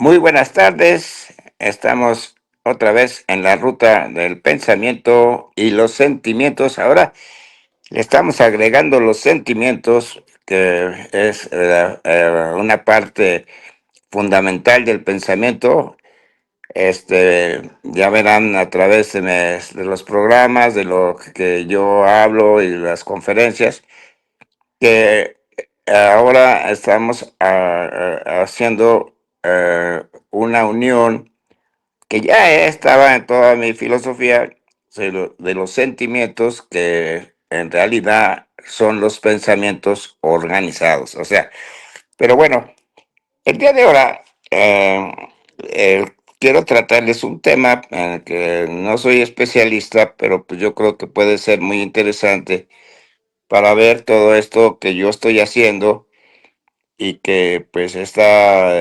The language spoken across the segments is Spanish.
Muy buenas tardes. Estamos otra vez en la ruta del pensamiento y los sentimientos. Ahora le estamos agregando los sentimientos, que es una parte fundamental del pensamiento. Ya verán a través de los programas, de lo que yo hablo y las conferencias, que ahora estamos haciendo una unión que ya estaba en toda mi filosofía de los sentimientos, que en realidad son los pensamientos organizados. O sea, pero bueno, el día de ahora eh, eh, quiero tratarles un tema en el que no soy especialista, pero pues yo creo que puede ser muy interesante para ver todo esto que yo estoy haciendo y que pues está,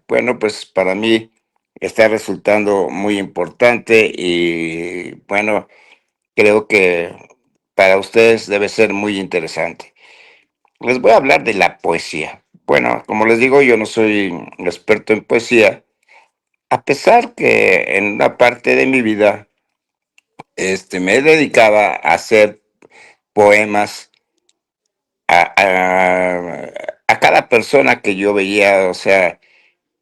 bueno, pues para mí está resultando muy importante y bueno, creo que para ustedes debe ser muy interesante. Les voy a hablar de la poesía. Bueno, como les digo, yo no soy un experto en poesía, a pesar que en una parte de mi vida me dedicaba a hacer poemas a cada persona que yo veía. O sea,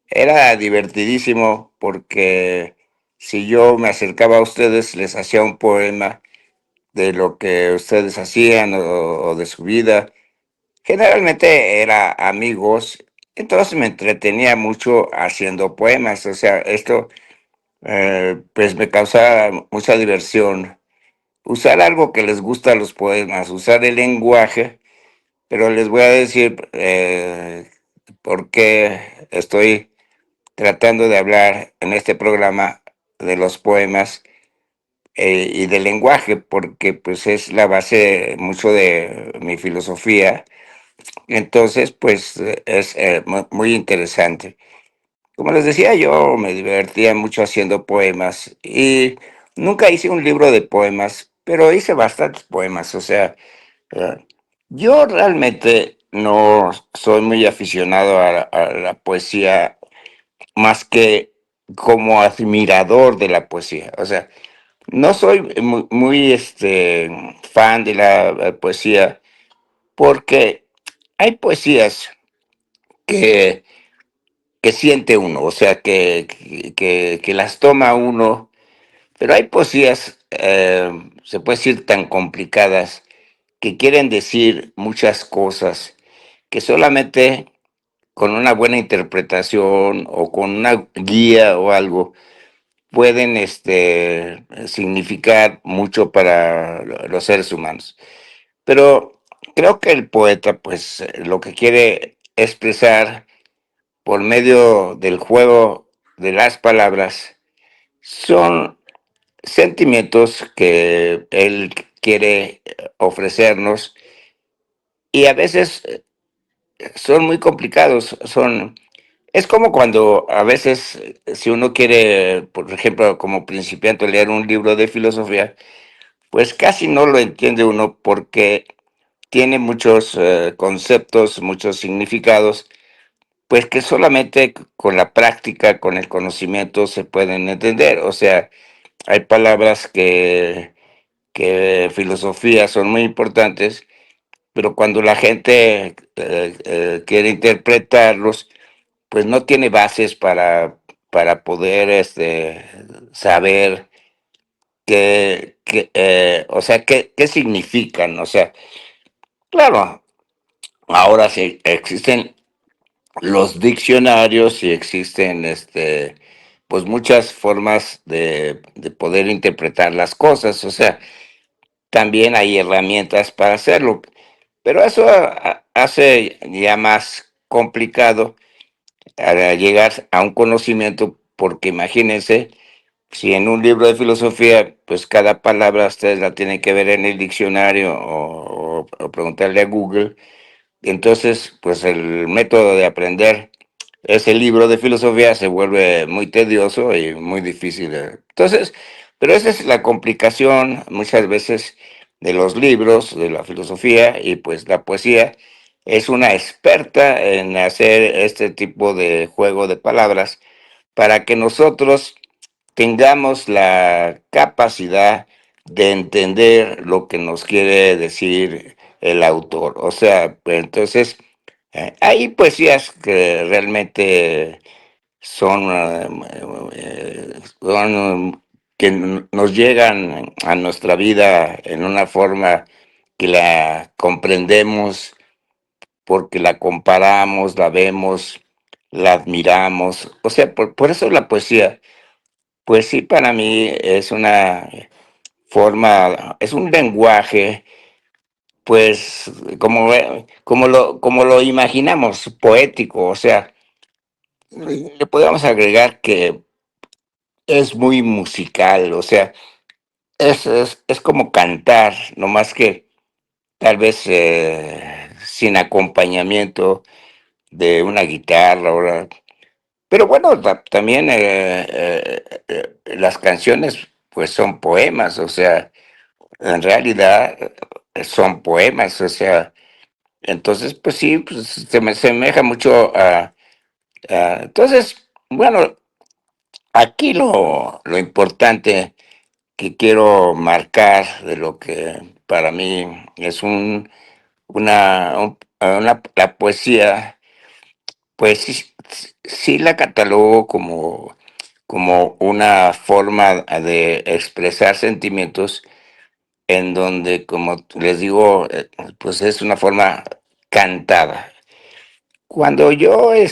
era divertidísimo porque si yo me acercaba a ustedes, les hacía un poema de lo que ustedes hacían o de su vida. Generalmente era amigos, entonces me entretenía mucho haciendo poemas. O sea, esto pues me causaba mucha diversión. Usar algo que les gusta a los poemas, usar el lenguaje, pero les voy a decir por qué estoy tratando de hablar en este programa de los poemas y del lenguaje, porque pues es la base mucho de mi filosofía. Entonces, pues es muy interesante. Como les decía, yo me divertía mucho haciendo poemas y nunca hice un libro de poemas, pero hice bastantes poemas. O sea, eh, yo realmente no soy muy aficionado a la poesía más que como admirador de la poesía. O sea, no soy muy fan de la poesía, porque hay poesías que, que siente uno, o sea, que las toma uno, pero hay poesías, se puede decir, tan complicadas, que quieren decir muchas cosas, que solamente con una buena interpretación o con una guía o algo pueden significar mucho para los seres humanos. Pero creo que el poeta, pues, lo que quiere expresar por medio del juego de las palabras son sentimientos que él quiere ofrecernos, y a veces son muy complicados. Es como cuando a veces, si uno quiere, por ejemplo, como principiante, leer un libro de filosofía, pues casi no lo entiende uno porque tiene muchos conceptos, muchos significados, pues que solamente con la práctica, con el conocimiento se pueden entender. O sea, hay palabras que en filosofía son muy importantes, pero cuando la gente quiere interpretarlos, pues no tiene bases para poder saber o sea, qué significan. O sea, claro, ahora sí existen los diccionarios y existen pues muchas formas de poder interpretar las cosas. O sea, también hay herramientas para hacerlo, pero eso hace ya más complicado llegar a un conocimiento, porque imagínense, si en un libro de filosofía, pues cada palabra ustedes la tienen que ver en el diccionario o preguntarle a Google. Entonces, pues el método de aprender ese libro de filosofía se vuelve muy tedioso y muy difícil. Entonces, pero esa es la complicación muchas veces de los libros, de la filosofía y pues la poesía. es una experta en hacer este tipo de juego de palabras para que nosotros tengamos la capacidad de entender lo que nos quiere decir el autor. O sea, pues, entonces, hay poesías que realmente son, que nos llegan a nuestra vida en una forma que la comprendemos porque la comparamos, la vemos, la admiramos. O sea, por eso la poesía, pues sí, para mí es una forma, es un lenguaje, pues como lo imaginamos, poético. O sea, le podemos agregar que es muy musical. O sea, es como cantar, no más que tal vez sin acompañamiento de una guitarra. Pero bueno, también las canciones pues son poemas. O sea, en realidad son poemas. O sea, entonces pues sí, pues, se me asemeja mucho entonces, bueno, aquí lo importante que quiero marcar de lo que para mí es la poesía, pues sí, sí la catalogo como una forma de expresar sentimientos en donde, como les digo, pues es una forma cantada. Cuando yo he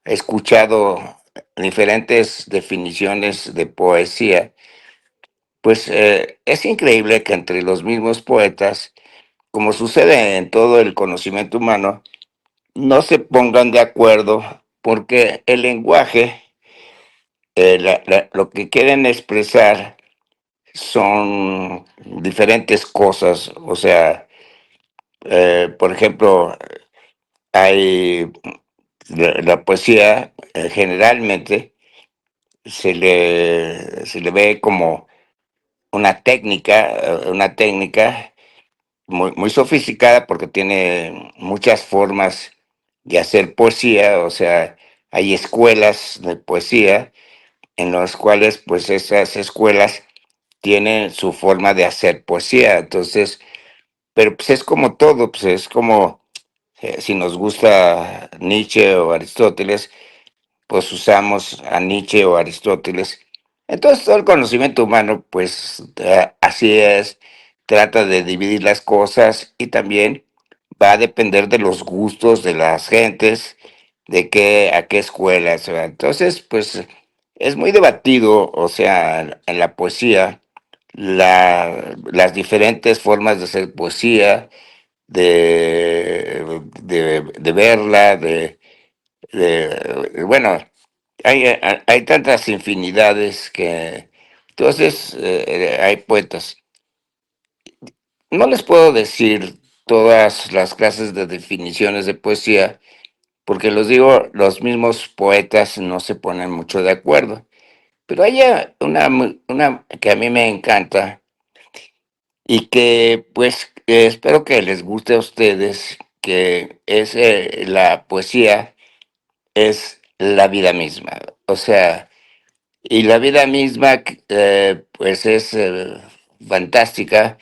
escuchado diferentes definiciones de poesía, pues es increíble que entre los mismos poetas, como sucede en todo el conocimiento humano, no se pongan de acuerdo porque el lenguaje, lo que quieren expresar son diferentes cosas. O sea, por ejemplo, hay la poesía, generalmente se le ve como una técnica muy sofisticada porque tiene muchas formas de hacer poesía. O sea, hay escuelas de poesía en las cuales pues esas escuelas tienen su forma de hacer poesía. Entonces, pero pues es como todo, pues es como si nos gusta Nietzsche o Aristóteles, pues usamos a Nietzsche o Aristóteles. Entonces todo el conocimiento humano, pues así es, trata de dividir las cosas y también va a depender de los gustos de las gentes, a qué escuela se va. Entonces, pues es muy debatido. O sea, en la poesía, las diferentes formas de hacer poesía, de verla, bueno, hay tantas infinidades que entonces hay poetas. No les puedo decir todas las clases de definiciones de poesía, porque los digo, los mismos poetas no se ponen mucho de acuerdo. Pero hay una que a mí me encanta y que pues espero que les guste a ustedes, que es la poesía, es la vida misma. O sea, y la vida misma, pues es fantástica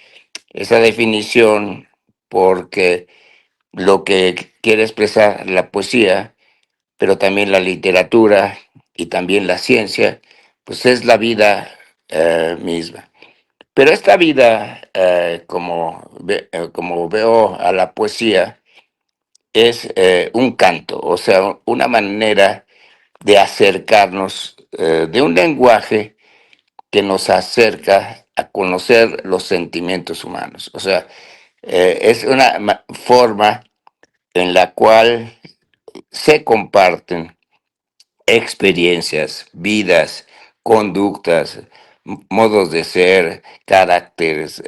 esa definición, porque lo que quiere expresar la poesía, pero también la literatura y también la ciencia, pues es la vida misma. Pero esta vida, como veo a la poesía, es un canto. O sea, una manera de acercarnos, de un lenguaje que nos acerca a conocer los sentimientos humanos. O sea, es una forma en la cual se comparten experiencias, vidas, conductas, modos de ser, caracteres.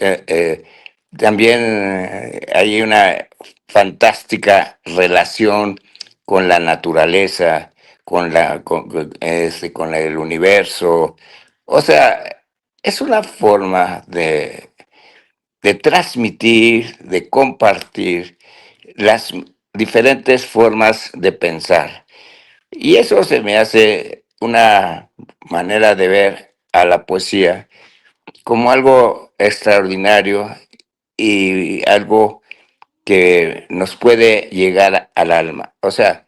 También hay una fantástica relación con la naturaleza, con el universo. O sea, es una forma de transmitir, de compartir las diferentes formas de pensar. Y eso se me hace una manera de ver a la poesía como algo extraordinario y algo que nos puede llegar al alma. O sea,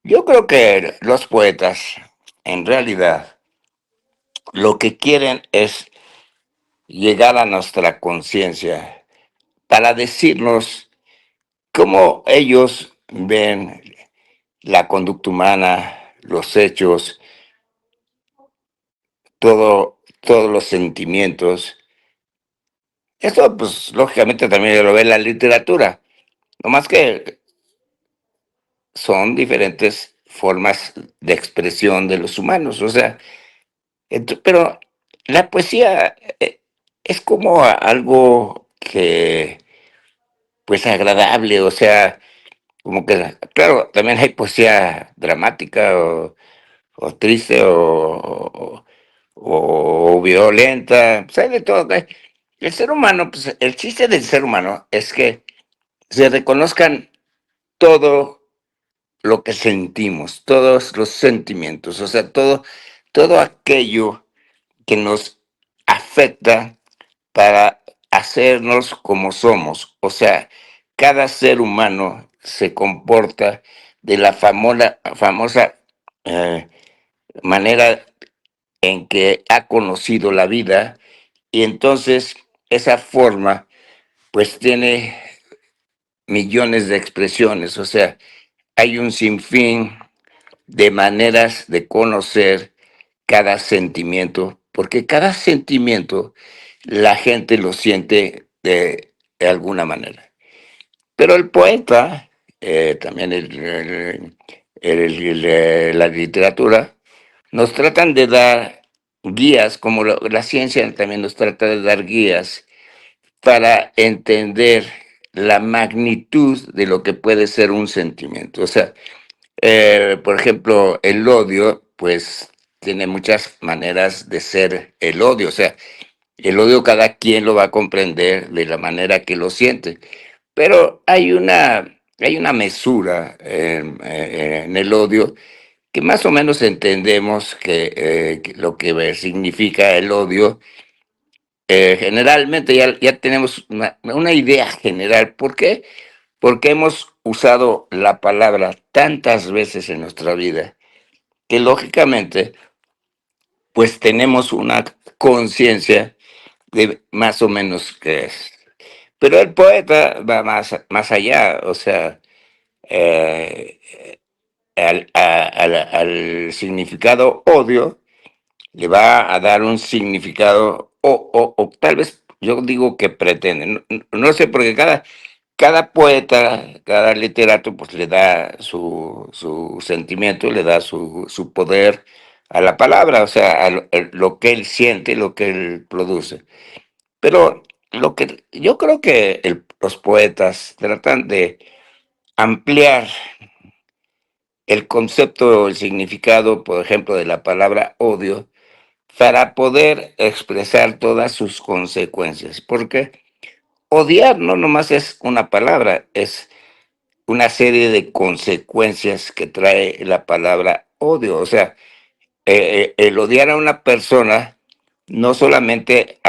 yo creo que los poetas, en realidad, lo que quieren es llegar a nuestra conciencia para decirnos cómo ellos ven la conducta humana, los hechos, todos los sentimientos. Esto, pues, lógicamente también lo ve la literatura, no más que son diferentes formas de expresión de los humanos, o sea, pero la poesía es como algo que, pues, agradable, o sea, como que, claro, también hay poesía dramática o triste o violenta, pues hay de todo. El ser humano, pues el chiste del ser humano es que se reconozcan todo lo que sentimos, todos los sentimientos, o sea, todo aquello que nos afecta para hacernos como somos. O sea, cada ser humano se comporta de la famosa eh, manera en que ha conocido la vida y entonces esa forma pues tiene millones de expresiones, o sea, hay un sinfín de maneras de conocer cada sentimiento, porque cada sentimiento la gente lo siente de alguna manera. Pero el poeta, también la literatura, nos tratan de dar guías, como la ciencia también nos trata de dar guías para entender la magnitud de lo que puede ser un sentimiento. O sea, por ejemplo, el odio, pues tiene muchas maneras de ser el odio. O sea, el odio cada quien lo va a comprender de la manera que lo siente. Pero hay una mesura en el odio que más o menos entendemos que lo que significa el odio. Generalmente ya tenemos una idea general. ¿Por qué? Porque hemos usado la palabra tantas veces en nuestra vida que lógicamente pues tenemos una conciencia de más o menos qué es. Pero el poeta va más allá, o sea, eh, al significado odio le va a dar un significado, o tal vez yo digo que pretende, no sé, porque cada poeta, cada literato, pues le da su sentimiento, le da su poder a la palabra, o sea, lo que él siente, lo que él produce. Pero lo que yo creo que los poetas tratan de ampliar el concepto, el significado, por ejemplo, de la palabra odio, para poder expresar todas sus consecuencias. Porque odiar no nomás es una palabra, es una serie de consecuencias que trae la palabra odio. O sea, el odiar a una persona no solamente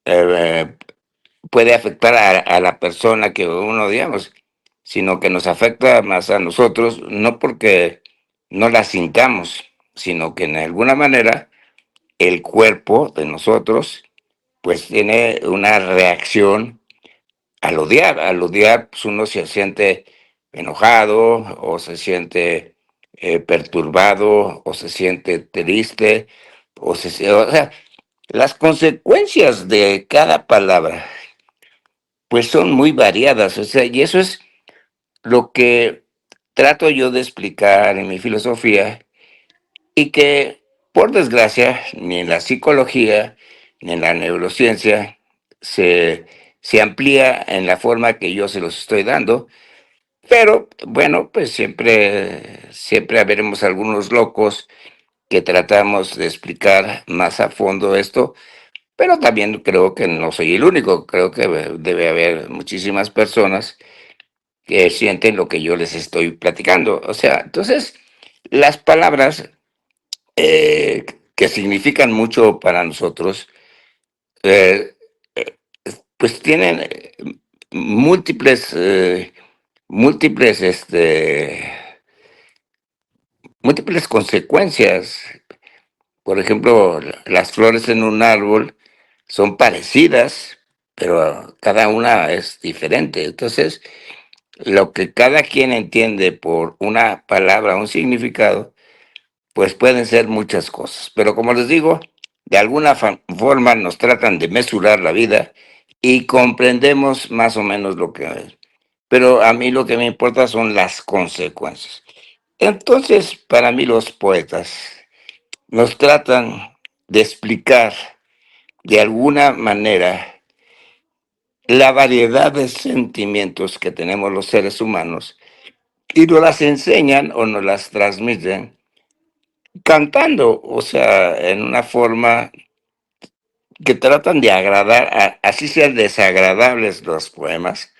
eh, puede afectar a la persona que uno odiamos, sino que nos afecta más a nosotros, no porque no la sintamos, sino que en alguna manera el cuerpo de nosotros pues tiene una reacción al odiar. Al odiar, pues uno se siente enojado o se siente perturbado o se siente triste o sea, las consecuencias de cada palabra pues son muy variadas, o sea, y eso es lo que trato yo de explicar en mi filosofía y que, por desgracia, ni en la psicología ni en la neurociencia se, se amplía en la forma que yo se los estoy dando, pero bueno, pues siempre habremos algunos locos que tratamos de explicar más a fondo esto, Pero también creo que no soy el único, creo que debe haber muchísimas personas que sienten lo que yo les estoy platicando. O sea, entonces, las palabras eh, que significan mucho para nosotros, eh, eh, pues tienen múltiples, múltiples, múltiples consecuencias. Por ejemplo, las flores en un árbol son parecidas, pero cada una es diferente. Entonces, lo que cada quien entiende por una palabra, un significado, pues pueden ser muchas cosas. Pero como les digo, de alguna forma nos tratan de mesurar la vida y comprendemos más o menos lo que es. Pero a mí lo que me importa son las consecuencias. Entonces, para mí los poetas nos tratan de explicar de alguna manera la variedad de sentimientos que tenemos los seres humanos y nos las enseñan o nos las transmiten cantando, o sea, en una forma que tratan de agradar, así sean desagradables los poemas,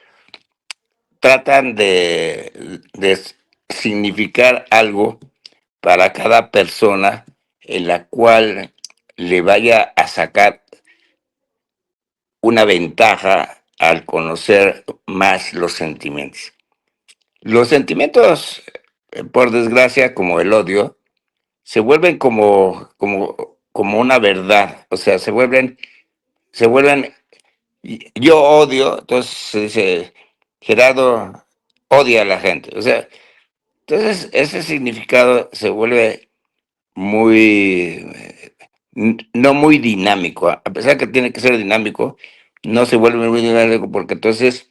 tratan de significar algo para cada persona en la cual le vaya a sacar una ventaja al conocer más los sentimientos. Los sentimientos, por desgracia, como el odio, se vuelven como una verdad, o sea, se vuelven, yo odio, entonces se dice, Gerardo odia a la gente, o sea, entonces ese significado se vuelve muy, no muy dinámico, a pesar que tiene que ser dinámico, no se vuelve muy dinámico porque entonces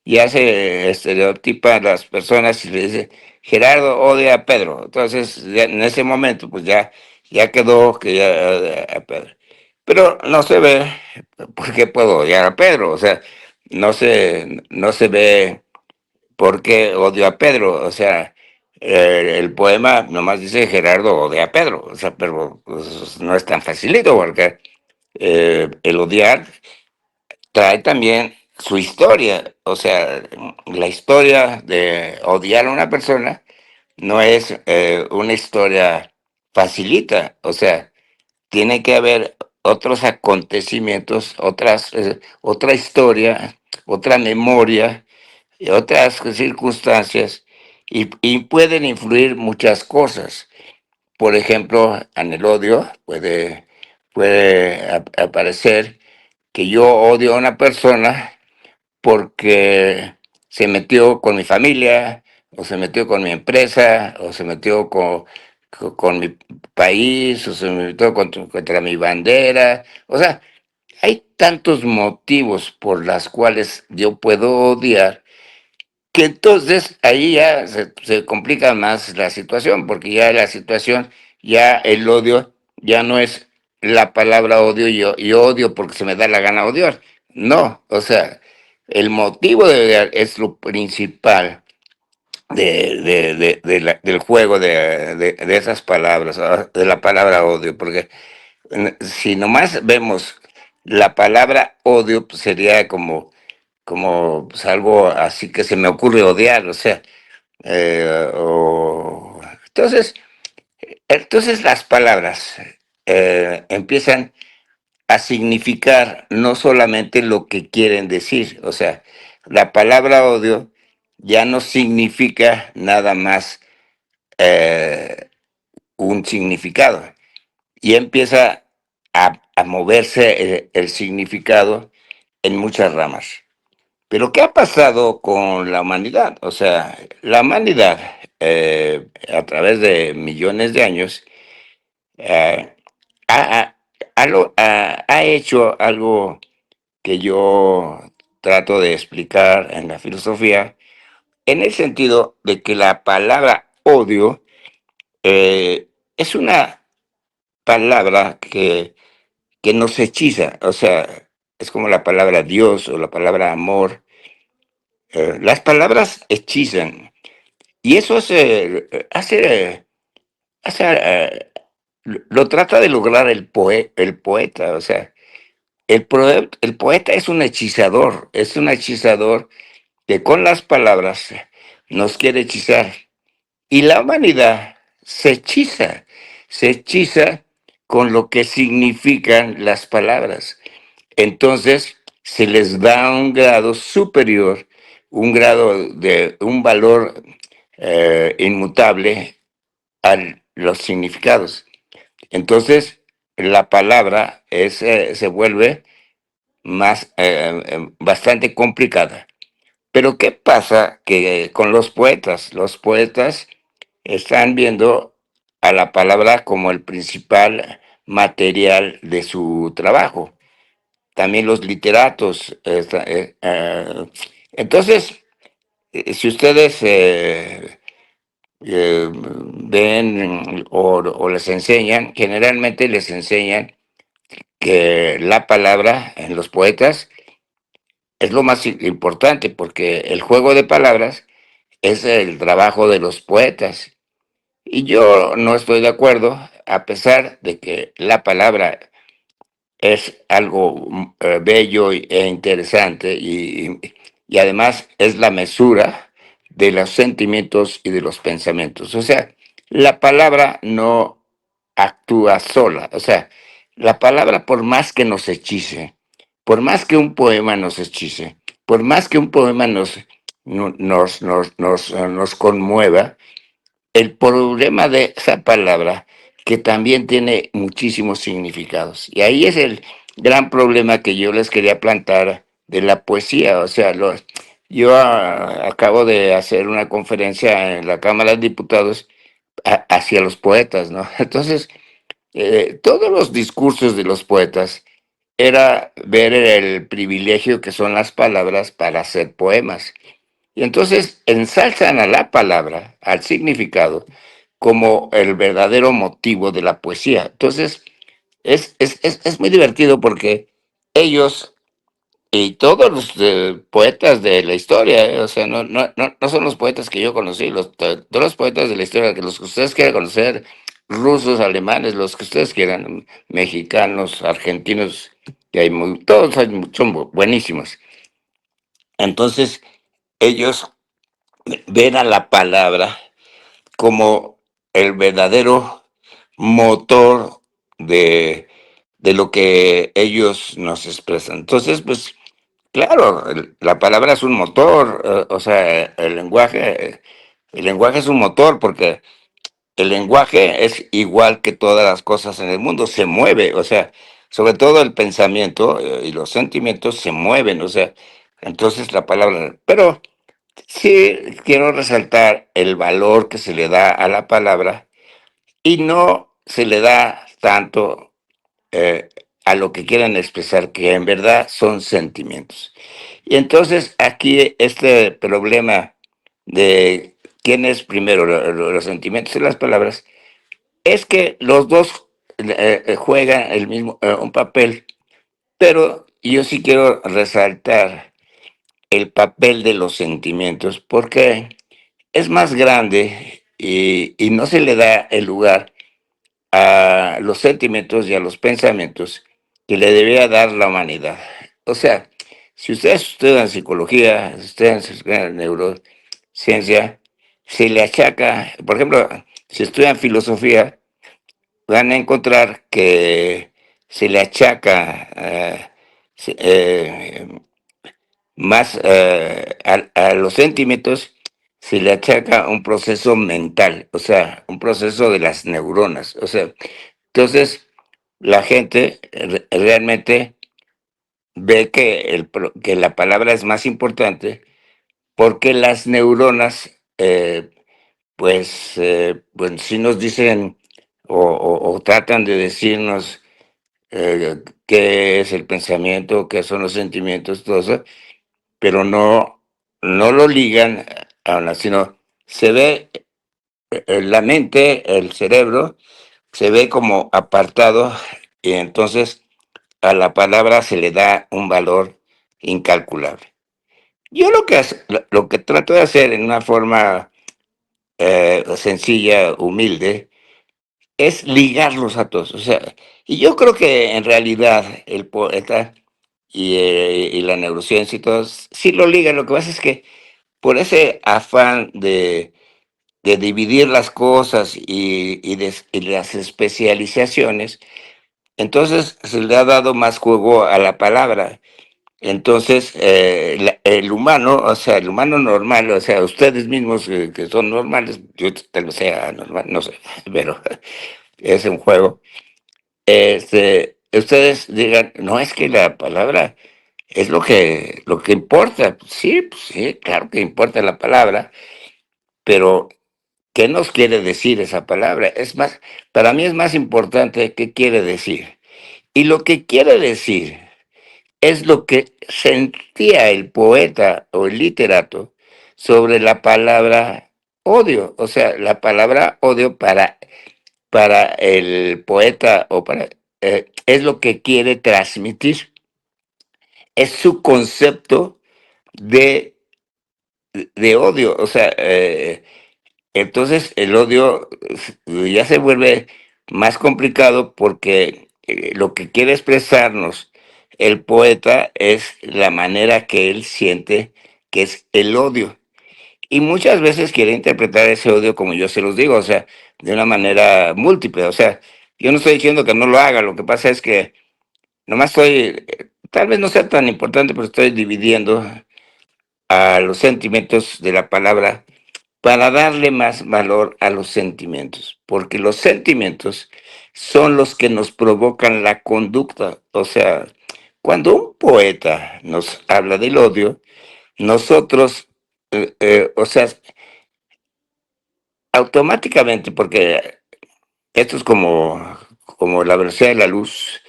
ya se estereotipa a las personas y le dice, Gerardo odia a Pedro. Entonces, en ese momento, pues ya quedó que ya odia a Pedro. Pero no se ve por qué puedo odiar a Pedro. O sea, no se ve por qué odio a Pedro. O sea, el poema nomás dice Gerardo odia a Pedro. O sea, pero pues, no es tan facilito porque el odiar trae también su historia, o sea, la historia de odiar a una persona no es una historia facilita, o sea, tiene que haber otros acontecimientos, otra historia, otra memoria, y otras circunstancias, y pueden influir muchas cosas. Por ejemplo, en el odio puede aparecer que yo odio a una persona porque se metió con mi familia, o se metió con mi empresa, o se metió con mi país, o se metió contra mi bandera. O sea, hay tantos motivos por los cuales yo puedo odiar que entonces ahí ya se complica más la situación, porque ya la situación, ya el odio, ya no es la palabra odio, yo odio porque se me da la gana odiar. No, o sea, el motivo de odiar es lo principal del juego de esas palabras, de la palabra odio, porque si nomás vemos la palabra odio, pues sería como pues, algo así que se me ocurre odiar, o sea, entonces las palabras empiezan a significar no solamente lo que quieren decir, o sea, la palabra odio ya no significa nada más eh, un significado, y empieza a moverse el significado en muchas ramas. Pero ¿qué ha pasado con la humanidad? O sea, la humanidad, a través de millones de años, eh, ha, ha- ha hecho algo que yo trato de explicar en la filosofía, en el sentido de que la palabra odio es una palabra que nos hechiza, o sea, es como la palabra Dios o la palabra amor. Las palabras hechizan. Y eso hace, lo trata de lograr el poeta, o sea, el poeta es un hechizador que con las palabras nos quiere hechizar. Y la humanidad se hechiza con lo que significan las palabras. Entonces se les da un grado superior, un grado de un valor inmutable a los significados. Entonces la palabra se vuelve bastante complicada. Pero ¿qué pasa que con los poetas? Los poetas están viendo a la palabra como el principal material de su trabajo. También los literatos. Entonces, si ustedes ven o les enseñan, generalmente les enseñan que la palabra en los poetas es lo más importante, porque el juego de palabras es el trabajo de los poetas. Y yo no estoy de acuerdo, a pesar de que la palabra es algo bello e interesante y además es la mesura de los sentimientos y de los pensamientos. O sea, la palabra no actúa sola. O sea, la palabra por más que nos hechice, por más que un poema nos hechice, por más que un poema nos conmueva, el problema de esa palabra que también tiene muchísimos significados. Y ahí es el gran problema que yo les quería plantar de la poesía. O sea, yo acabo de hacer una conferencia en la Cámara de Diputados hacia los poetas, ¿no? Entonces, todos los discursos de los poetas era ver el privilegio que son las palabras para hacer poemas. Y entonces ensalzan a la palabra, al significado, como el verdadero motivo de la poesía. Entonces, es muy divertido porque ellos y todos los poetas de la historia, o sea, no son los poetas que yo conocí, todos los poetas de la historia, que los que ustedes quieran conocer, rusos, alemanes, los que ustedes quieran, mexicanos, argentinos, que hay todos son buenísimos. Entonces, ellos ven a la palabra como el verdadero motor de lo que ellos nos expresan. Entonces, pues, claro, la palabra es un motor, o sea, el lenguaje es un motor porque el lenguaje es igual que todas las cosas en el mundo, se mueve, o sea, sobre todo el pensamiento y los sentimientos se mueven, o sea, entonces la palabra, pero sí quiero resaltar el valor que se le da a la palabra y no se le da tanto eh, a lo que quieran expresar, que en verdad son sentimientos. Y entonces aquí este problema de quién es primero, los sentimientos y las palabras, es que los dos juegan el mismo, un papel, pero yo sí quiero resaltar el papel de los sentimientos, porque es más grande y no se le da el lugar a los sentimientos y a los pensamientos que le debería dar la humanidad. O sea, si ustedes estudian psicología, si ustedes estudian neurociencia, se le achaca, por ejemplo, si estudian filosofía, van a encontrar que se le achaca se- eh, más a los sentimientos, se le achaca un proceso mental, o sea, un proceso de las neuronas. O sea, entonces la gente realmente ve que, que la palabra es más importante porque las neuronas, pues sí nos dicen o tratan de decirnos qué es el pensamiento, qué son los sentimientos, todo eso, pero no lo ligan a una, sino se ve la mente, el cerebro, se ve como apartado y entonces a la palabra se le da un valor incalculable. Yo lo que trato de hacer en una forma sencilla, humilde, es ligarlos a todos. O sea, y yo creo que en realidad el poeta y la neurociencia y todo, sí lo liga. Lo que pasa es que por ese afán de dividir las cosas y las especializaciones, entonces se le ha dado más juego a la palabra. Entonces, el humano, o sea, el humano normal, o sea, ustedes mismos que son normales, yo tal vez sea normal, no sé, pero es un juego. Ustedes digan, no es que la palabra es lo que importa. Sí, pues sí, claro que importa la palabra, pero ¿qué nos quiere decir esa palabra? Es más, para mí es más importante qué quiere decir. Y lo que quiere decir es lo que sentía el poeta o el literato sobre la palabra odio. O sea, la palabra odio para el poeta o es lo que quiere transmitir. Es su concepto de, de odio. O sea, entonces el odio ya se vuelve más complicado porque lo que quiere expresarnos el poeta es la manera que él siente que es el odio. Y muchas veces quiere interpretar ese odio como yo se los digo, o sea, de una manera múltiple. O sea, yo no estoy diciendo que no lo haga, lo que pasa es que nomás estoy, tal vez no sea tan importante, pero estoy dividiendo a los sentimientos de la palabra para darle más valor a los sentimientos, porque los sentimientos son los que nos provocan la conducta. O sea, cuando un poeta nos habla del odio, nosotros, o sea, automáticamente, porque esto es como la velocidad de la luz,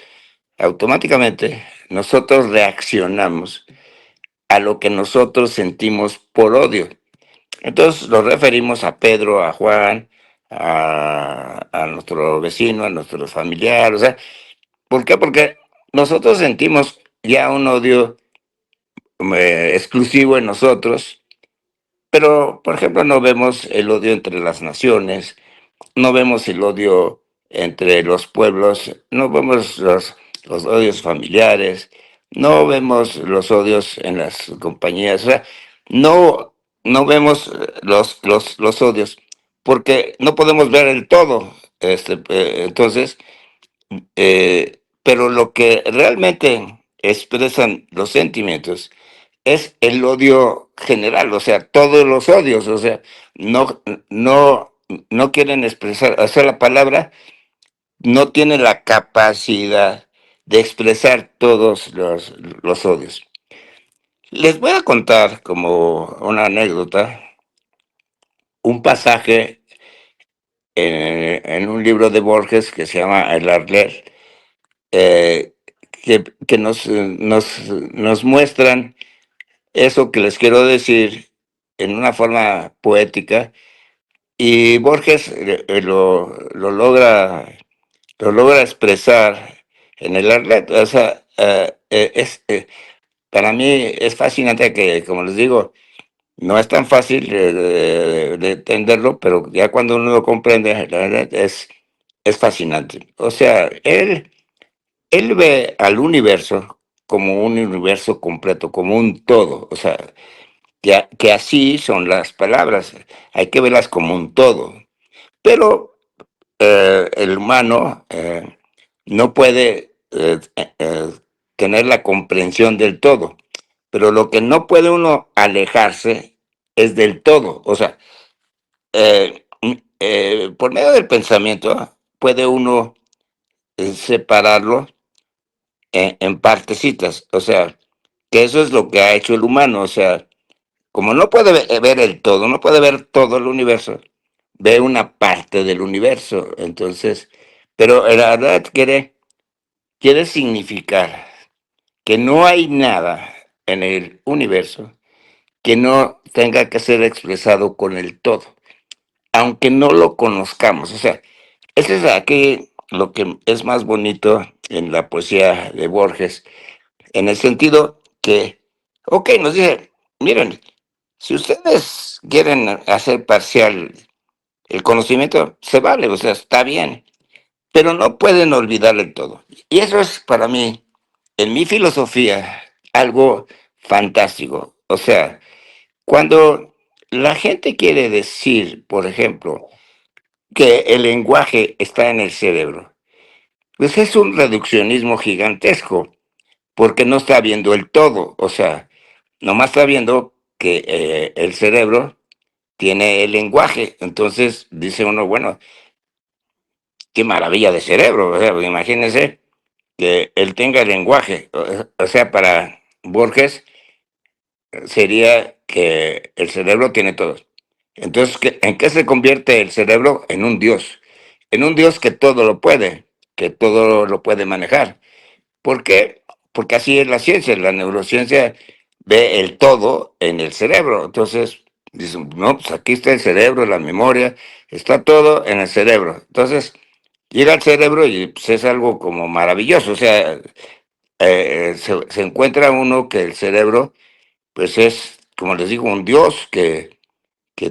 automáticamente nosotros reaccionamos a lo que nosotros sentimos por odio. Entonces nos referimos a Pedro, a Juan, a nuestro vecino, a nuestro familiar. O sea, ¿por qué? Porque nosotros sentimos ya un odio exclusivo en nosotros, pero, por ejemplo, no vemos el odio entre las naciones, no vemos el odio entre los pueblos, no vemos los odios familiares, no vemos los odios en las compañías. O sea, no, no vemos los odios, porque no podemos ver el todo. Entonces, pero lo que realmente expresan los sentimientos es el odio general. O sea, todos los odios. O sea, no, no, no quieren expresar, o sea, la palabra no tiene la capacidad de expresar todos los odios. Les voy a contar como una anécdota un pasaje en un libro de Borges que se llama El Arler, eh, que nos muestran eso que les quiero decir en una forma poética. Y Borges lo logra expresar en el Arlet. O sea, para mí es fascinante que, como les digo, no es tan fácil de entenderlo, pero ya cuando uno lo comprende, la verdad es fascinante. O sea, él ve al universo como un universo completo, como un todo. O sea, que así son las palabras, hay que verlas como un todo. Pero el humano no puede tener la comprensión del todo, pero lo que no puede uno alejarse es del todo. O sea, por medio del pensamiento puede uno separarlo en partecitas. O sea, que eso es lo que ha hecho el humano. O sea, como no puede ver el todo, no puede ver todo el universo, ve una parte del universo. Entonces, pero la verdad quiere significar que no hay nada en el universo que no tenga que ser expresado con el todo, aunque no lo conozcamos. O sea, eso es aquí lo que es más bonito en la poesía de Borges, en el sentido que, ok, nos dice, miren, si ustedes quieren hacer parcial el conocimiento, se vale, o sea, está bien, pero no pueden olvidar el todo. Y eso es para mí en mi filosofía algo fantástico. O sea, cuando la gente quiere decir, por ejemplo, que el lenguaje está en el cerebro, pues es un reduccionismo gigantesco, porque no está viendo el todo. O sea, nomás está viendo que el cerebro tiene el lenguaje. Entonces dice uno, bueno, qué maravilla de cerebro. O sea, pues imagínense que él tenga el lenguaje. O sea, para Borges sería que el cerebro tiene todo. Entonces, ¿en qué se convierte el cerebro? En un Dios. En un Dios que todo lo puede, que todo lo puede manejar. ¿Por qué? Porque así es la ciencia. La neurociencia ve el todo en el cerebro. Entonces, dicen, no, pues aquí está el cerebro, la memoria, está todo en el cerebro. Entonces, llega al cerebro y pues, es algo como maravilloso. O sea, se encuentra uno que el cerebro, pues es, como les digo, un Dios que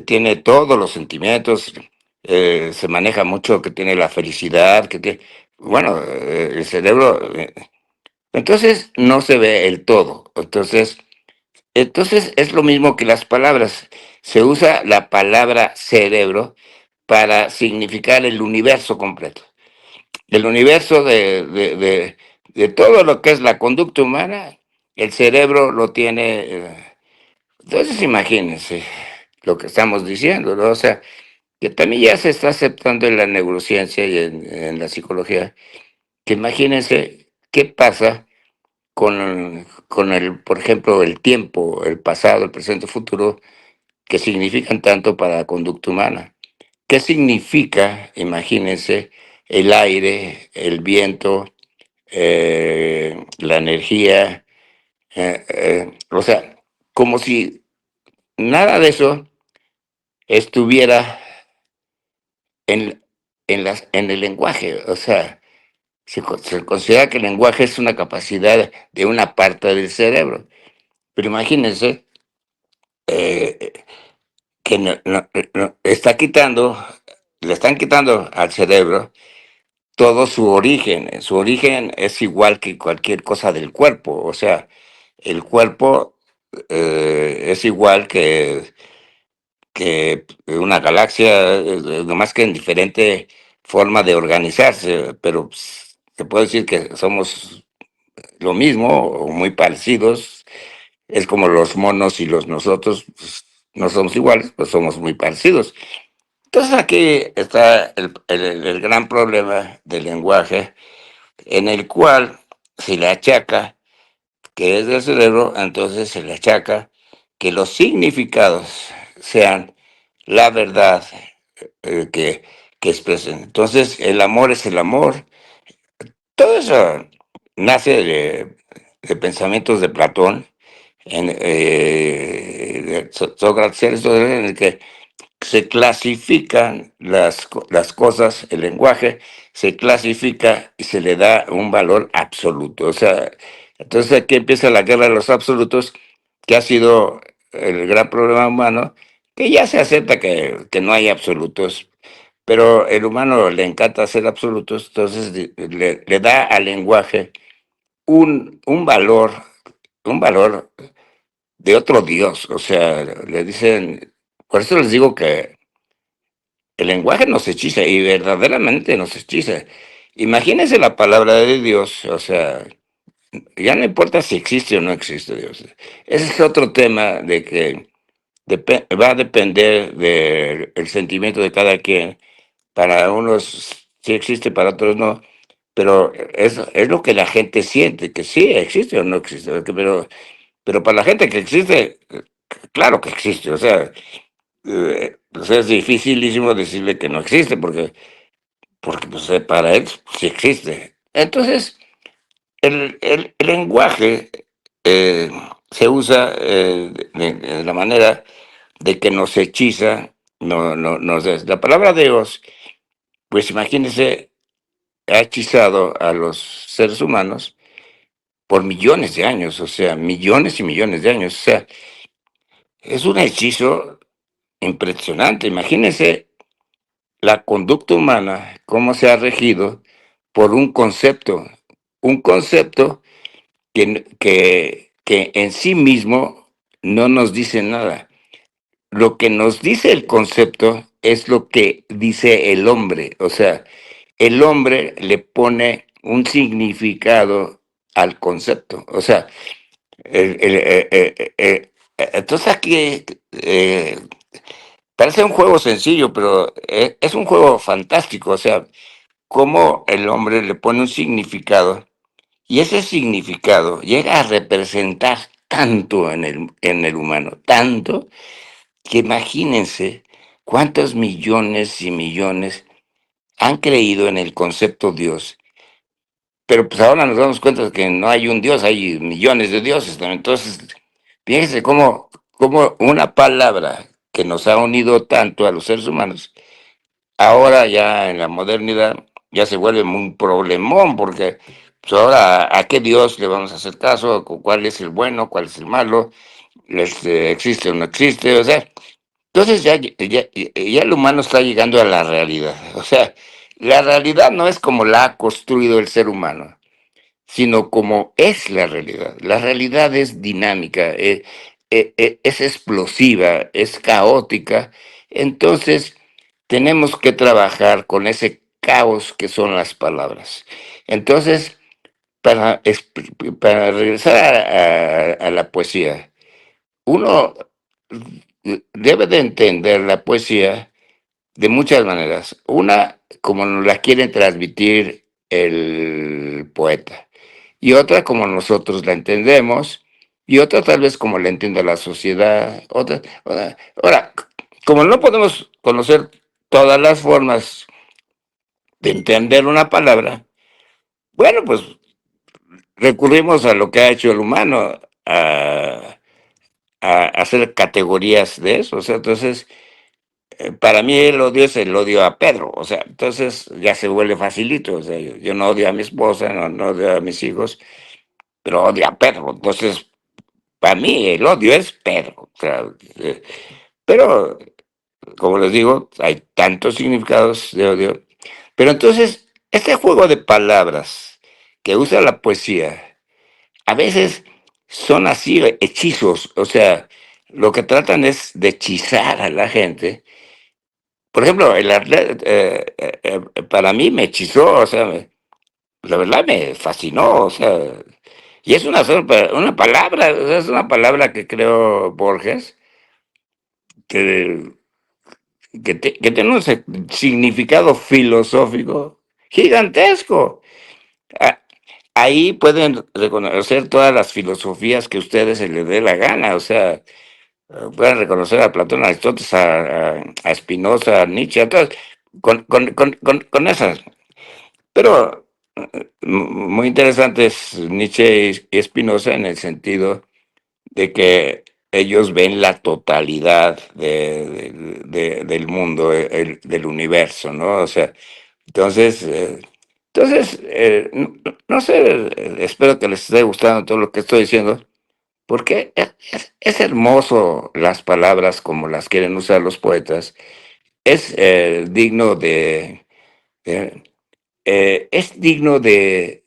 tiene todos los sentimientos, se maneja mucho, que tiene la felicidad, que tiene, bueno, el cerebro, entonces no se ve el todo. Entonces es lo mismo que las palabras. Se usa la palabra cerebro para significar el universo completo. El universo de todo lo que es la conducta humana, el cerebro lo tiene. Entonces imagínense lo que estamos diciendo, ¿no? O sea, que también ya se está aceptando en la neurociencia y en la psicología, que imagínense qué pasa con el, por ejemplo, el tiempo, el pasado, el presente, el futuro, que significan tanto para la conducta humana. ¿Qué significa, imagínense, el aire, el viento, la energía? O sea, como si nada de eso estuviera en, en el lenguaje. O sea, se considera que el lenguaje es una capacidad de una parte del cerebro. Pero imagínense eh, que está quitando, le están quitando al cerebro todo su origen. Su origen es igual que cualquier cosa del cuerpo. O sea, el cuerpo es igual que una galaxia, nomás que en diferente forma de organizarse, pero pues, se puede decir que somos lo mismo o muy parecidos. Es como los monos y los nosotros, pues, no somos iguales, pues somos muy parecidos. Entonces aquí está el gran problema del lenguaje, en el cual se le achaca que es del cerebro, entonces se le achaca que los significados sean la verdad que expresen. Entonces el amor es el amor. Todo eso nace de pensamientos de Platón, de Sócrates, en el que se clasifican las cosas, el lenguaje se clasifica y se le da un valor absoluto. O sea, entonces aquí empieza la guerra de los absolutos, que ha sido el gran problema humano, que ya se acepta que no hay absolutos, pero el humano le encanta hacer absolutos, entonces le da al lenguaje un valor de otro Dios. O sea, le dicen, por eso les digo que el lenguaje nos hechiza y verdaderamente nos hechiza. Imagínense la palabra de Dios. O sea, ya no importa si existe o no existe Dios. Ese es otro tema de que va a depender del sentimiento de cada quien. Para unos sí existe, para otros no. Pero es lo que la gente siente, que sí existe o no existe. Pero para la gente que existe, claro que existe. O sea, pues es dificilísimo decirle que no existe, porque pues, para él sí existe. Entonces, el lenguaje eh, se usa de la manera de que nos hechiza, la palabra Dios, pues imagínense, ha hechizado a los seres humanos por millones de años. O sea, millones y millones de años. O sea, es un hechizo impresionante. Imagínense la conducta humana, cómo se ha regido por un concepto que en sí mismo no nos dice nada. Lo que nos dice el concepto es lo que dice el hombre. O sea, el hombre le pone un significado al concepto. O sea, entonces aquí parece un juego sencillo, pero es un juego fantástico. O sea, cómo el hombre le pone un significado y ese significado llega a representar tanto en el humano, tanto que imagínense cuántos millones y millones han creído en el concepto Dios, pero pues ahora nos damos cuenta de que no hay un Dios, hay millones de dioses, ¿no? Entonces, fíjense cómo una palabra que nos ha unido tanto a los seres humanos, ahora ya en la modernidad ya se vuelve un problemón, porque pues ahora a qué Dios le vamos a hacer caso, cuál es el bueno, cuál es el malo, existe o no existe, o sea, entonces ya el humano está llegando a la realidad. O sea, la realidad no es como la ha construido el ser humano, sino como es la realidad. La realidad es dinámica, es explosiva, es caótica. Entonces, tenemos que trabajar con ese caos que son las palabras. Entonces, para regresar a la poesía, uno debe de entender la poesía de muchas maneras. Una, como nos la quiere transmitir el poeta, y otra como nosotros la entendemos, y otra tal vez como la entiende la sociedad. Ahora, como no podemos conocer todas las formas de entender una palabra, bueno, pues recurrimos a lo que ha hecho el humano, a hacer categorías de eso. O sea, entonces, para mí el odio es el odio a Pedro. O sea, entonces ya se vuelve facilito. O sea, yo no odio a mi esposa, no odio a mis hijos, pero odio a Pedro. Entonces, para mí el odio es Pedro. O sea, pero, como les digo, hay tantos significados de odio. Pero entonces, este juego de palabras que usa la poesía, a veces son así hechizos. O sea, lo que tratan es de hechizar a la gente. Por ejemplo, para mí me hechizó, o sea, la verdad me fascinó, o sea, y es una palabra, o sea, es una palabra que creó Borges, que, que tiene un significado filosófico gigantesco. Ah, ahí pueden reconocer todas las filosofías que a ustedes se les dé la gana, o sea, pueden reconocer a Platón, a Aristóteles, a Spinoza, a Nietzsche, a todos, con esas. Pero muy interesante es Nietzsche y Spinoza en el sentido de que ellos ven la totalidad del mundo, del universo, ¿no? O sea, entonces, no sé, espero que les esté gustando todo lo que estoy diciendo, porque es hermoso las palabras como las quieren usar los poetas, es digno de es digno de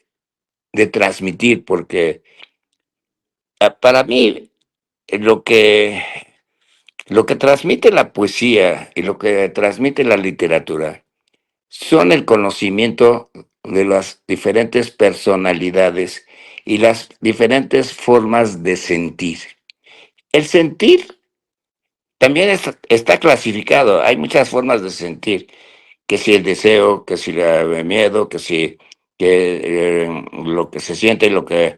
transmitir, porque para mí lo lo que transmite la poesía y lo que transmite la literatura son el conocimiento de las diferentes personalidades y las diferentes formas de sentir. El sentir también está clasificado, hay muchas formas de sentir, que si el deseo, que si el miedo, que si lo que se siente y lo que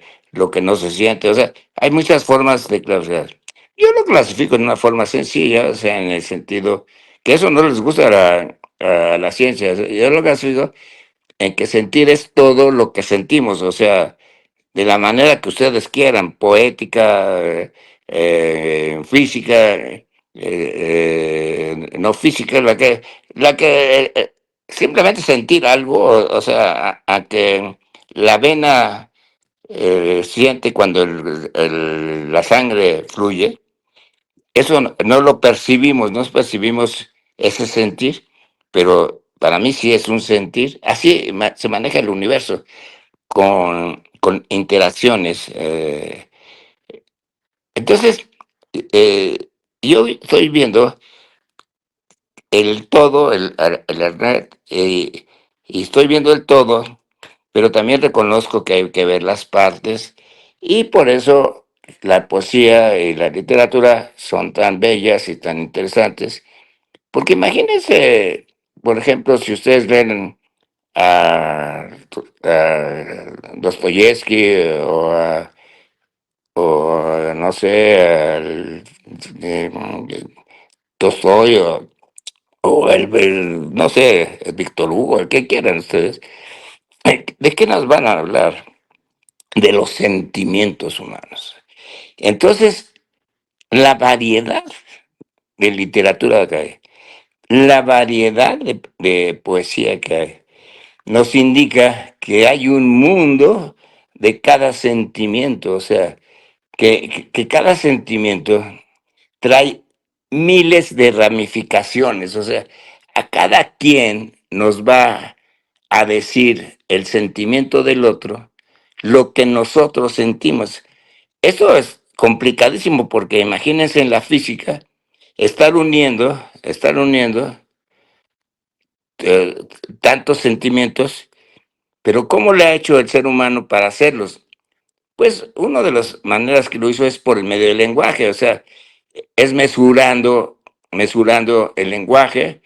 no se siente. O sea, hay muchas formas de clasificar. Yo lo clasifico en una forma sencilla, o sea, en el sentido que eso no les gusta a la ciencia. Yo lo clasifico en que sentir es todo lo que sentimos, o sea, de la manera que ustedes quieran, poética, física, no física, simplemente sentir algo, o sea, a que la vena siente cuando la sangre fluye, eso no lo percibimos, no percibimos ese sentir, pero para mí sí es un sentir, así se maneja el universo con interacciones. Entonces, eh, yo estoy viendo el todo, el Internet, y estoy viendo el todo, pero también reconozco que hay que ver las partes, y por eso la poesía y la literatura son tan bellas y tan interesantes, porque imagínense, por ejemplo, si ustedes leen a Dostoyevsky no sé, eh, Tolstoy no sé, el Víctor Hugo, el que quieran ustedes. ¿De qué nos van a hablar? De los sentimientos humanos. Entonces, la variedad de literatura que hay, la variedad de poesía que hay, nos indica que hay un mundo de cada sentimiento, o sea, que cada sentimiento trae miles de ramificaciones, o sea, a cada quien nos va a decir el sentimiento del otro lo que nosotros sentimos. Eso es complicadísimo porque imagínense en la física estar uniendo eh, tantos sentimientos, pero ¿cómo le ha hecho el ser humano para hacerlos? Pues una de las maneras que lo hizo es por el medio del lenguaje, o sea, es mesurando el lenguaje.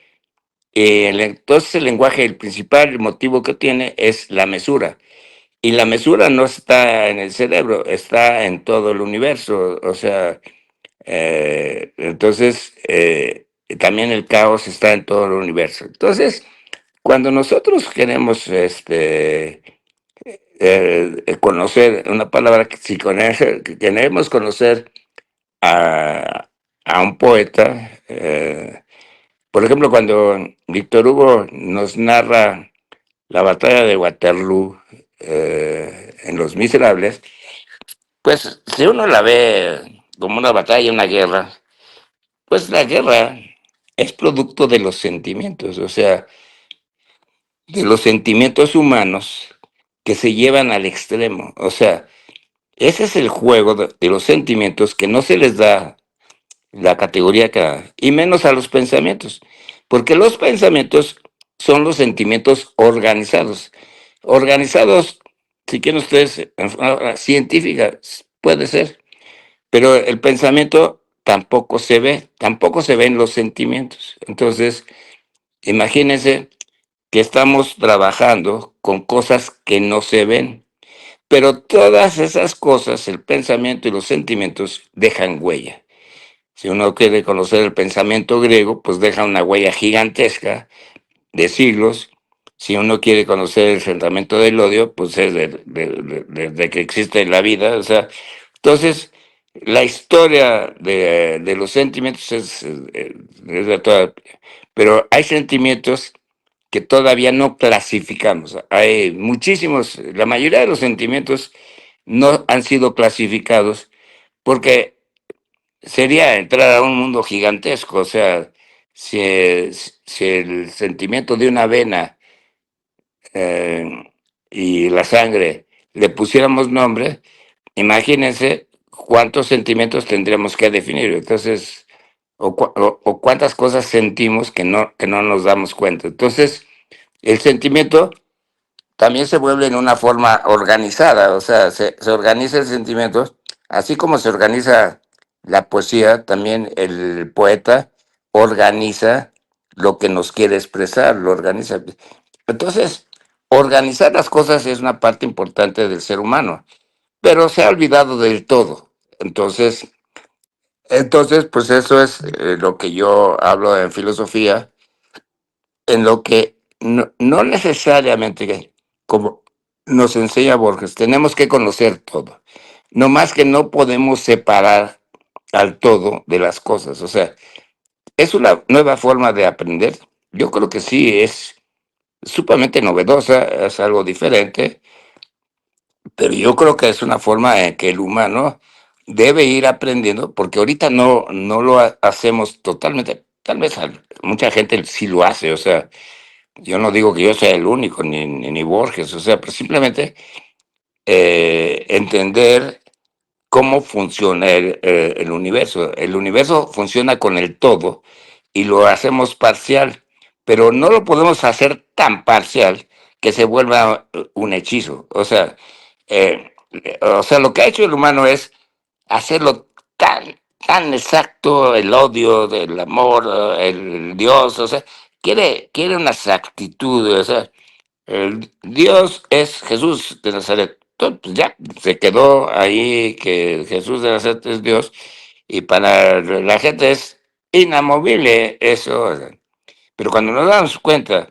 Entonces el lenguaje, el principal motivo que tiene es la mesura. Y la mesura no está en el cerebro, está en todo el universo. O sea, entonces también el caos está en todo el universo. Entonces, cuando nosotros queremos conocer una palabra, que queremos conocer a, a un poeta, por ejemplo, cuando Víctor Hugo nos narra la batalla de Waterloo en Los Miserables, pues si uno la ve como una batalla, una guerra, pues la guerra es producto de los sentimientos, o sea, de los sentimientos humanos que se llevan al extremo. O sea, ese es el juego de los sentimientos que no se les da la categoría que, y menos a los pensamientos, porque los pensamientos son los sentimientos organizados. Organizados, si quieren ustedes, en forma científica, puede ser, pero el pensamiento tampoco se ven los sentimientos. Entonces, imagínense que estamos trabajando con cosas que no se ven, pero todas esas cosas, el pensamiento y los sentimientos, dejan huella. Si uno quiere conocer el pensamiento griego, pues deja una huella gigantesca de siglos. Si uno quiere conocer el sentimiento del odio, pues es de que existe la vida. O sea, entonces, la historia de los sentimientos es de toda, pero hay sentimientos que todavía no clasificamos. Hay muchísimos, la mayoría de los sentimientos no han sido clasificados porque sería entrar a un mundo gigantesco. O sea, si el sentimiento de una vena eh, y la sangre le pusiéramos nombre, imagínense cuántos sentimientos tendríamos que definir. Entonces, o cuántas cosas sentimos que no nos damos cuenta. Entonces, el sentimiento también se vuelve en una forma organizada, o sea, se organiza el sentimiento, así como se organiza la poesía, también el poeta organiza lo que nos quiere expresar, lo organiza. Entonces, organizar las cosas es una parte importante del ser humano, pero se ha olvidado del todo. Entonces, pues eso es lo que yo hablo en filosofía, en lo que no necesariamente, como nos enseña Borges, tenemos que conocer todo. No más que no podemos separar al todo de las cosas. O sea, es una nueva forma de aprender. Yo creo que sí, es sumamente novedosa, es algo diferente, pero yo creo que es una forma en que el humano debe ir aprendiendo, porque ahorita no lo hacemos totalmente. Tal vez mucha gente sí lo hace, o sea, yo no digo que yo sea el único, ni Borges, o sea, pero simplemente entender cómo funciona el universo. El universo funciona con el todo y lo hacemos parcial, pero no lo podemos hacer tan parcial que se vuelva un hechizo. O sea, lo que ha hecho el humano es hacerlo tan exacto, el odio, del amor, el Dios, o sea, quiere una exactitud, o sea, el Dios es Jesús de Nazaret. Entonces, pues ya se quedó ahí que Jesús de Nazaret es Dios y para la gente es inamovible eso. O sea. Pero cuando nos damos cuenta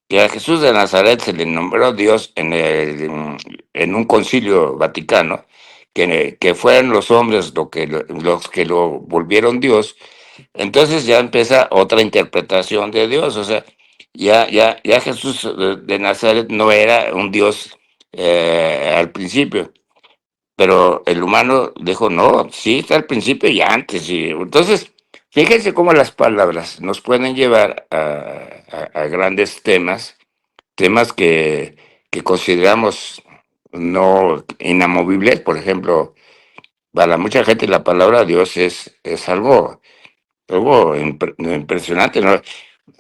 que a Jesús de Nazaret se le nombró Dios en un concilio vaticano, que fueron los hombres los que lo volvieron Dios, entonces ya empieza otra interpretación de Dios. O sea, ya Jesús de Nazaret no era un Dios al principio, pero el humano dijo, no, sí, está al principio y antes. Y entonces, fíjense cómo las palabras nos pueden llevar a grandes temas que consideramos no inamovibles. Por ejemplo, para mucha gente la palabra Dios es algo impresionante. No,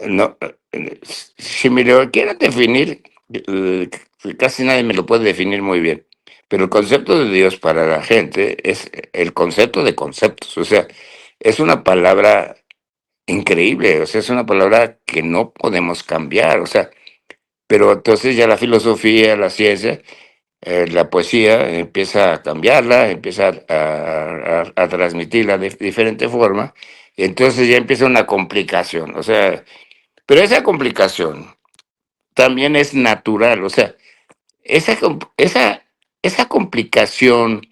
no, si me lo quieren definir, eh, casi nadie me lo puede definir muy bien. Pero el concepto de Dios para la gente es el concepto de conceptos. O sea, es una palabra increíble. O sea, es una palabra que no podemos cambiar. O sea, pero entonces ya la filosofía, la ciencia, la poesía empieza a cambiarla, empieza a transmitirla de diferente forma, y entonces ya empieza una complicación. O sea, pero esa complicación también es natural. O sea, esa complicación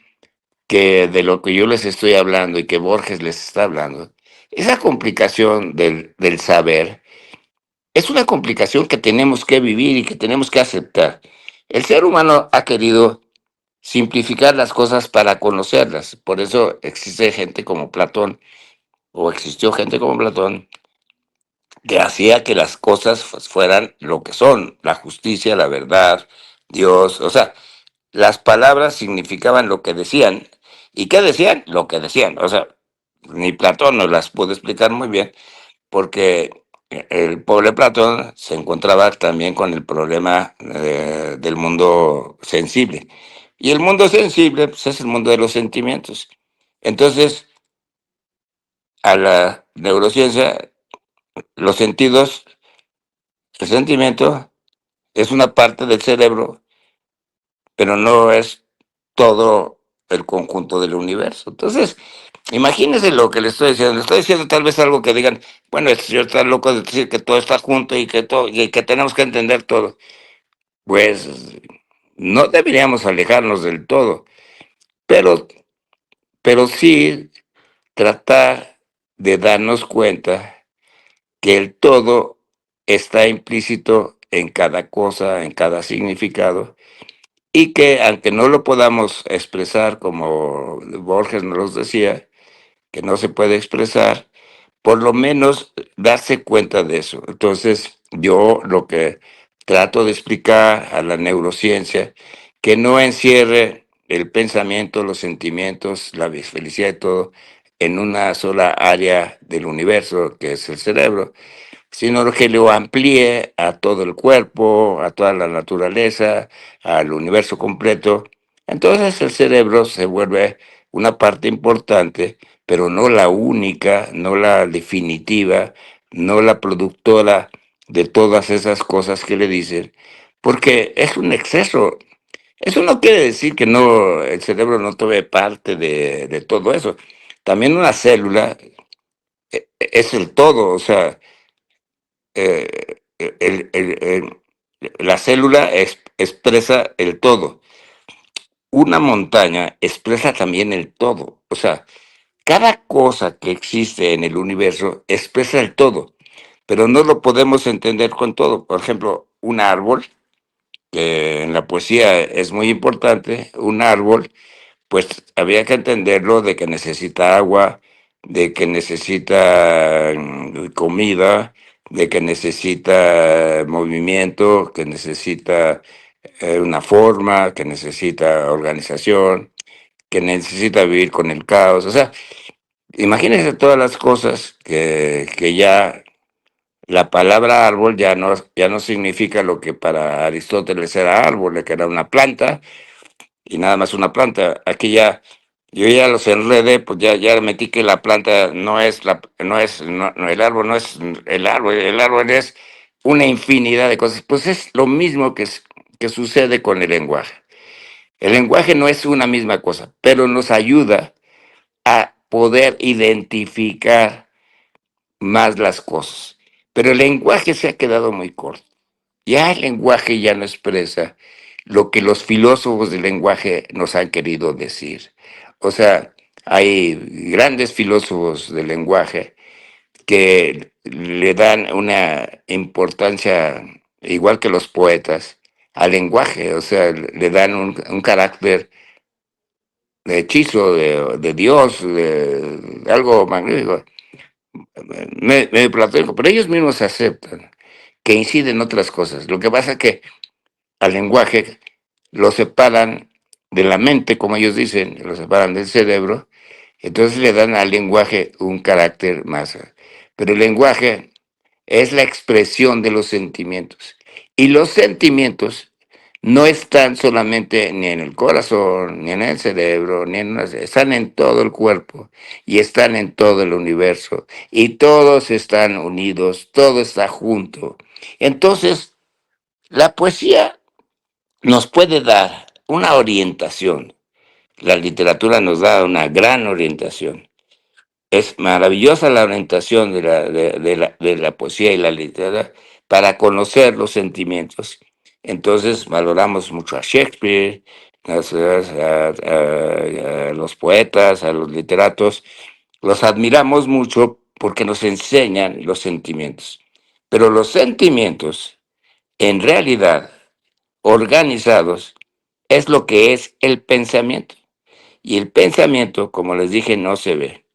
que de lo que yo les estoy hablando y que Borges les está hablando, esa complicación del saber, es una complicación que tenemos que vivir y que tenemos que aceptar. El ser humano ha querido simplificar las cosas para conocerlas. Por eso existe gente como Platón, o existió gente como Platón, que hacía que las cosas fueran lo que son, la justicia, la verdad, Dios. O sea, las palabras significaban lo que decían. ¿Y qué decían? Lo que decían. O sea, ni Platón nos las pudo explicar muy bien, porque el pobre Platón se encontraba también con el problema del mundo sensible. Y el mundo sensible, pues, es el mundo de los sentimientos. Entonces, a la neurociencia, los sentidos, el sentimiento es una parte del cerebro, pero no es todo el conjunto del universo. Entonces, imagínense lo que le estoy diciendo. Le estoy diciendo tal vez algo que digan, bueno, este señor está loco de decir que todo está junto y que todo, y que tenemos que entender todo. Pues no deberíamos alejarnos del todo, pero, pero sí tratar de darnos cuenta que el todo está implícito en cada cosa, en cada significado, y que aunque no lo podamos expresar como Borges nos decía, que no se puede expresar, por lo menos darse cuenta de eso. Entonces, yo lo que trato de explicar a la neurociencia, que no encierre el pensamiento, los sentimientos, la felicidad y todo en una sola área del universo, que es el cerebro, sino que lo amplíe a todo el cuerpo, a toda la naturaleza, al universo completo. Entonces el cerebro se vuelve una parte importante, pero no la única, no la definitiva, no la productora de todas esas cosas que le dicen, porque es un exceso. Eso no quiere decir que no, el cerebro no tome parte de todo eso. También una célula es el todo. O sea, la célula expresa el todo. Una montaña expresa también el todo. O sea, cada cosa que existe en el universo expresa el todo, pero no lo podemos entender con todo. Por ejemplo, un árbol, que en la poesía es muy importante, un árbol, pues había que entenderlo de que necesita agua, de que necesita comida, de que necesita movimiento, que necesita una forma, que necesita organización, que necesita vivir con el caos. O sea, imagínense todas las cosas que ya la palabra árbol ya no significa lo que para Aristóteles era árbol, que era una planta y nada más una planta. Aquí ya, yo ya los enredé, pues ya metí que la planta no, el árbol no es el árbol es una infinidad de cosas. Pues es lo mismo que sucede con el lenguaje. El lenguaje no es una misma cosa, pero nos ayuda a poder identificar más las cosas. Pero el lenguaje se ha quedado muy corto. Ya el lenguaje ya no expresa lo que los filósofos del lenguaje nos han querido decir. O sea, hay grandes filósofos del lenguaje que le dan una importancia, igual que los poetas, al lenguaje. O sea, le dan un carácter de hechizo de Dios, de algo magnífico, medio platónico, pero ellos mismos aceptan que inciden otras cosas. Lo que pasa es que al lenguaje lo separan de la mente, como ellos dicen, lo separan del cerebro, entonces le dan al lenguaje un carácter más. Pero el lenguaje es la expresión de los sentimientos. Y los sentimientos no están solamente ni en el corazón, ni en el cerebro, están en todo el cuerpo y están en todo el universo. Y todos están unidos, todo está junto. Entonces, la poesía nos puede dar una orientación. La literatura nos da una gran orientación. Es maravillosa la orientación de la poesía y la literatura para conocer los sentimientos. Entonces valoramos mucho a Shakespeare, a los poetas, a los literatos. Los admiramos mucho porque nos enseñan los sentimientos. Pero los sentimientos, en realidad, organizados, es lo que es el pensamiento. Y el pensamiento, como les dije, no se ve.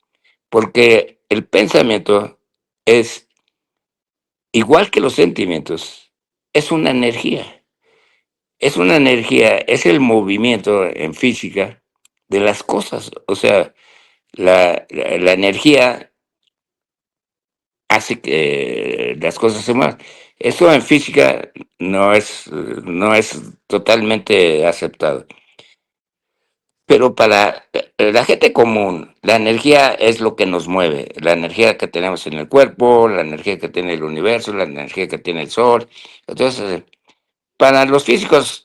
Porque el pensamiento es, igual que los sentimientos, es una energía. Es una energía, es el movimiento en física de las cosas. O sea, la energía hace que las cosas se muevan. Eso en física no es totalmente aceptado. Pero para la gente común, la energía es lo que nos mueve, la energía que tenemos en el cuerpo, la energía que tiene el universo, la energía que tiene el sol. Entonces, para los físicos,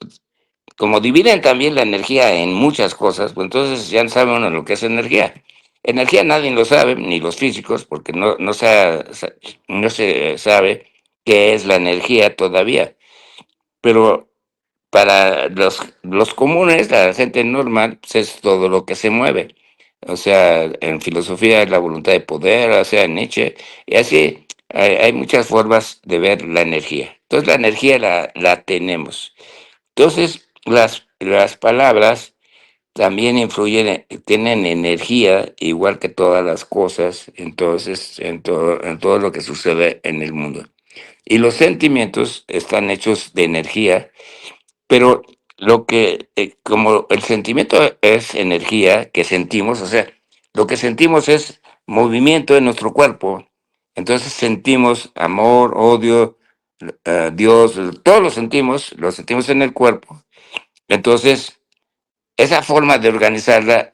como dividen también la energía en muchas cosas, pues entonces ya no sabe uno lo que es energía. Energía nadie lo sabe, ni los físicos, porque no se sabe qué es la energía todavía. Pero para los comunes, la gente normal, pues es todo lo que se mueve. O sea, en filosofía es la voluntad de poder, o sea, en Nietzsche, y así hay muchas formas de ver la energía. Entonces la energía la tenemos. Entonces las palabras también influyen, tienen energía, igual que todas las cosas, entonces en todo lo que sucede en el mundo. Y los sentimientos están hechos de energía, pero como el sentimiento es energía que sentimos, o sea, lo que sentimos es movimiento en nuestro cuerpo. Entonces sentimos amor, odio, Dios, todos lo sentimos en el cuerpo. Entonces, esa forma de organizarla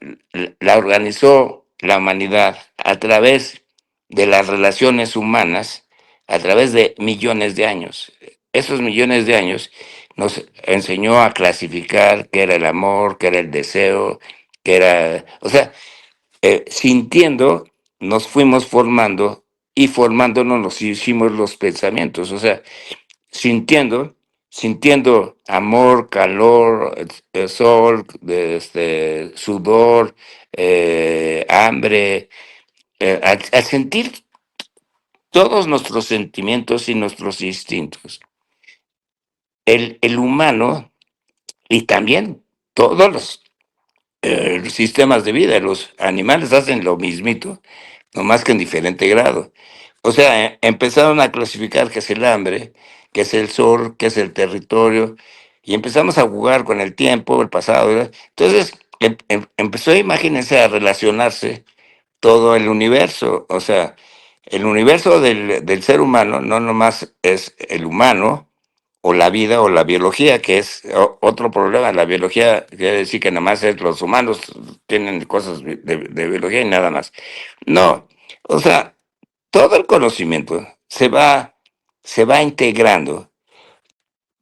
la organizó la humanidad a través de las relaciones humanas, a través de millones de años. Esos millones de años nos enseñó a clasificar qué era el amor, qué era el deseo, qué era, o sea, sintiendo nos fuimos formando y formándonos nos hicimos los pensamientos, o sea, sintiendo, sintiendo amor, calor, sol, sudor, hambre, al sentir todos nuestros sentimientos y nuestros instintos. El humano y también todos los sistemas de vida, los animales hacen lo mismito, no más que en diferente grado. O sea, empezaron a clasificar qué es el hambre, qué es el sol, qué es el territorio. Y empezamos a jugar con el tiempo, el pasado, ¿verdad? Entonces empezó, imagínense, a relacionarse todo el universo. O sea, el universo del ser humano no nomás es el humano o la vida o la biología, que es otro problema. La biología quiere decir que nada más es los humanos tienen cosas de biología y nada más. No, o sea, todo el conocimiento se va integrando,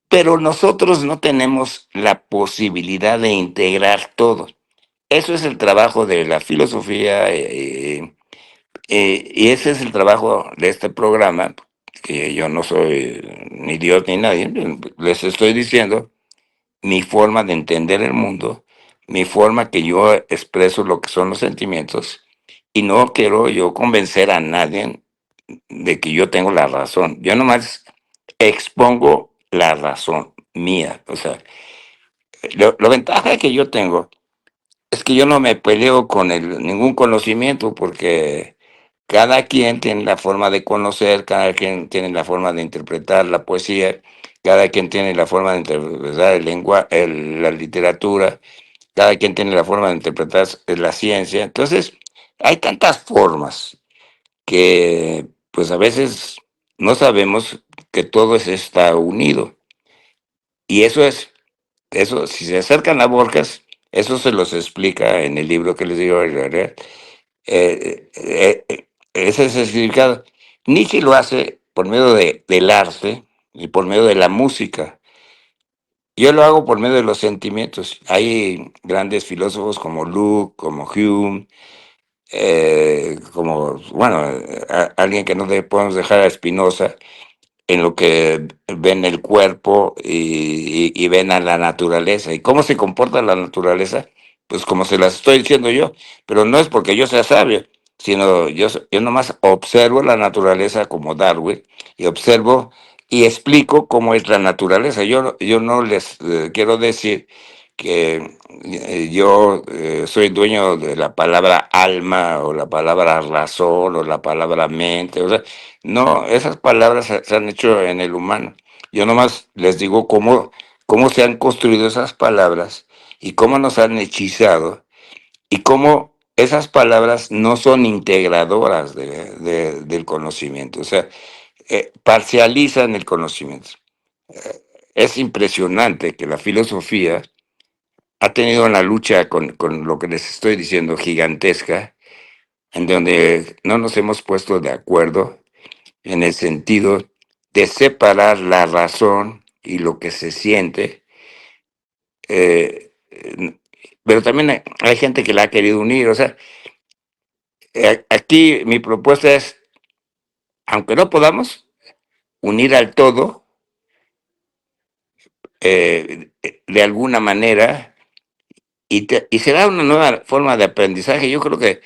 pero nosotros no tenemos la posibilidad de integrar todo. Eso es el trabajo de la filosofía, y ese es el trabajo de este programa, que yo no soy ni Dios ni nadie. Les estoy diciendo mi forma de entender el mundo, mi forma que yo expreso lo que son los sentimientos, y no quiero yo convencer a nadie de que yo tengo la razón. Yo nomás expongo la razón mía. O sea, la ventaja que yo tengo es que yo no me peleo con ningún conocimiento, porque cada quien tiene la forma de conocer, cada quien tiene la forma de interpretar la poesía, cada quien tiene la forma de interpretar el lenguaje, la literatura, cada quien tiene la forma de interpretar la ciencia. Entonces, hay tantas formas que pues a veces no sabemos que todo está unido. Y eso, si se acercan a Borges, eso se los explica en el libro que les digo, ese es el significado. Nietzsche lo hace por medio del arte y por medio de la música. Yo lo hago por medio de los sentimientos. Hay grandes filósofos como Luke, como Hume, como, bueno, alguien que no podemos dejar a Spinoza, en lo que ven el cuerpo y ven a la naturaleza. ¿Y cómo se comporta la naturaleza? Pues como se las estoy diciendo yo, pero no es porque yo sea sabio, sino yo nomás observo la naturaleza como Darwin, y observo y explico cómo es la naturaleza. Yo no les quiero decir que yo soy dueño de la palabra alma o la palabra razón o la palabra mente. O sea, no, esas palabras se han hecho en el humano. Yo nomás les digo cómo se han construido esas palabras y cómo nos han hechizado, y cómo esas palabras no son integradoras del conocimiento. O sea, parcializan el conocimiento. Es impresionante que la filosofía ha tenido una lucha con lo que les estoy diciendo, gigantesca, en donde no nos hemos puesto de acuerdo en el sentido de separar la razón y lo que se siente. Pero también hay gente que la ha querido unir. O sea, aquí mi propuesta es, aunque no podamos unir al todo, de alguna manera, y será una nueva forma de aprendizaje. Yo creo que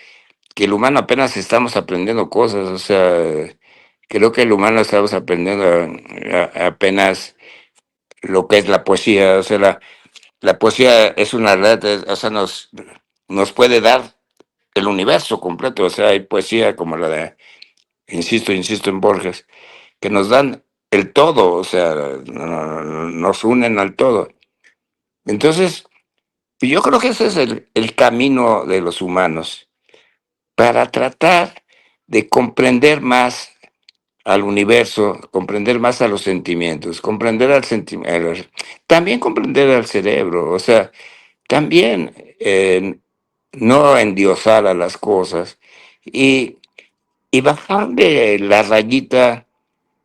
el humano apenas estamos aprendiendo cosas. O sea, creo que el humano estamos aprendiendo apenas lo que es la poesía. O sea, la poesía es una red, o sea, nos puede dar el universo completo. O sea, hay poesía como la de, insisto en Borges, que nos dan el todo. O sea, nos unen al todo. Entonces, yo creo que ese es el camino de los humanos para tratar de comprender más al universo, comprender más a los sentimientos, comprender al sentimiento, también comprender al cerebro. O sea, también no endiosar a las cosas, y, y bajarle la rayita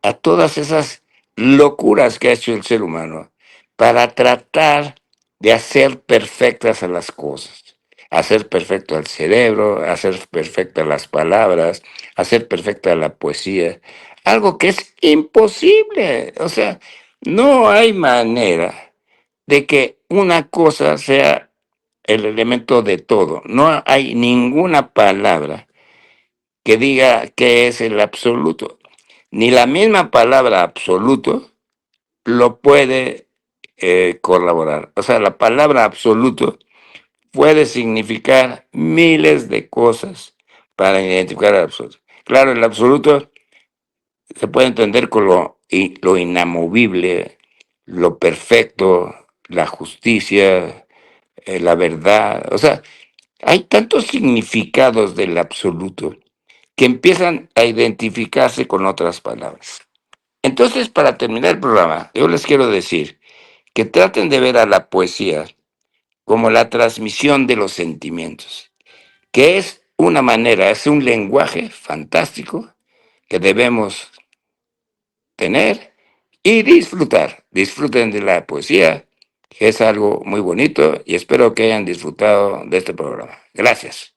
a todas esas locuras que ha hecho el ser humano para tratar de hacer perfectas a las cosas, hacer perfecto al cerebro, hacer perfectas las palabras, hacer perfecta la poesía, algo que es imposible. O sea, no hay manera de que una cosa sea el elemento de todo. No hay ninguna palabra que diga que es el absoluto. Ni la misma palabra absoluto lo puede corroborar. O sea, la palabra absoluto puede significar miles de cosas para identificar el absoluto. Claro, el absoluto se puede entender con lo inamovible, lo perfecto, la justicia, la verdad. O sea, hay tantos significados del absoluto que empiezan a identificarse con otras palabras. Entonces, para terminar el programa, yo les quiero decir que traten de ver a la poesía como la transmisión de los sentimientos, que es una manera, es un lenguaje fantástico que debemos tener y disfrutar. Disfruten de la poesía, que es algo muy bonito, y espero que hayan disfrutado de este programa. Gracias.